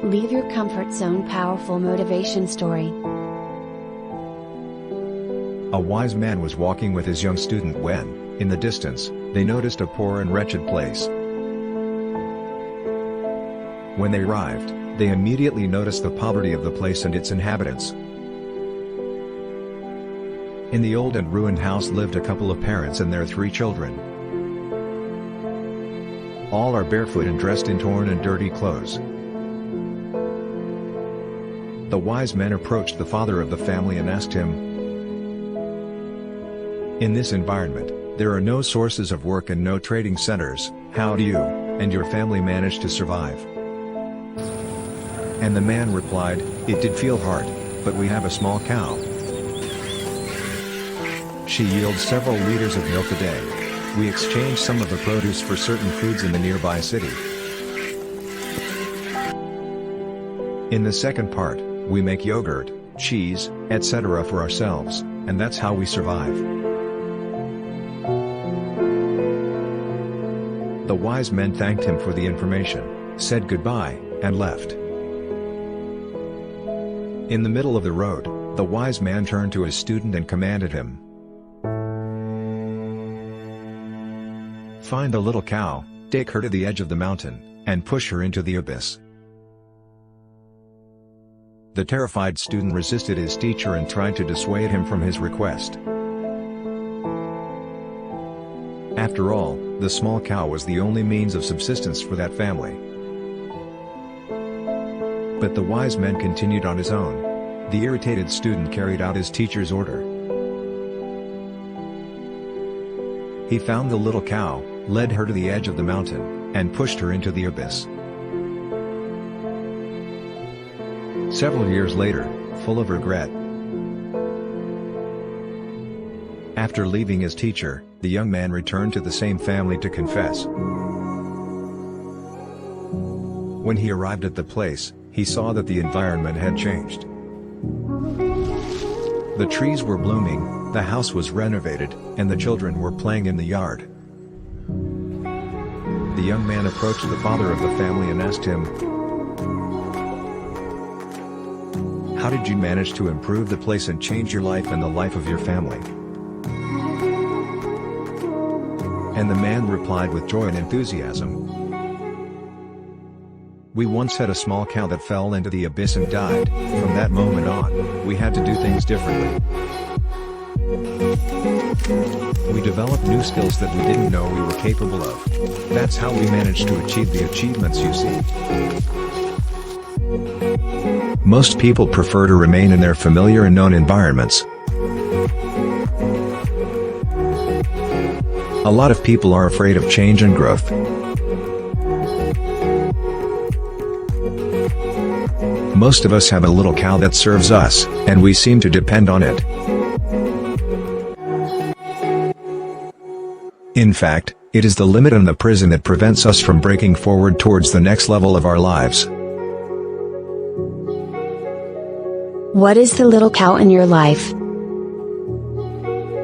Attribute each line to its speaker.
Speaker 1: Leave your comfort zone. Powerful motivation story.
Speaker 2: A wise man was walking with his young student when, in the distance, they noticed a poor and wretched place. When they arrived, they immediately noticed the poverty of the place and its inhabitants. In the old and ruined house lived a couple of parents and their 3 children. All are barefoot and dressed in torn and dirty clothes. The wise men approached the father of the family and asked him, "In this environment, there are no sources of work and no trading centers, how do you and your family manage to survive?" And the man replied, "It did feel hard, but we have a small cow. She yields several liters of milk a day. We exchange some of the produce for certain foods in the nearby city. In the second part, we make yogurt, cheese, etc. for ourselves, and that's how we survive." The wise men thanked him for the information, said goodbye, and left. In the middle of the road, the wise man turned to his student and commanded him, "Find a little cow, take her to the edge of the mountain, and push her into the abyss." The terrified student resisted his teacher and tried to dissuade him from his request. After all, the small cow was the only means of subsistence for that family. But the wise man continued on his own. The irritated student carried out his teacher's order. He found the little cow, led her to the edge of the mountain, and pushed her into the abyss. Several years later, full of regret, after leaving his teacher, the young man returned to the same family to confess. When he arrived at the place, he saw that the environment had changed. The trees were blooming, the house was renovated, and the children were playing in the yard. The young man approached the father of the family and asked him, "How did you manage to improve the place and change your life and the life of your family?" And the man replied with joy and enthusiasm, "We once had a small cow that fell into the abyss and died. From that moment on, we had to do things differently. We developed new skills that we didn't know we were capable of. That's how we managed to achieve the achievements you see." Most people prefer to remain in their familiar and known environments. A lot of people are afraid of change and growth. Most of us have a little cow that serves us, and we seem to depend on it. In fact, it is the limit and the prison that prevents us from breaking forward towards the next level of our lives.
Speaker 1: What is the little cow in your life?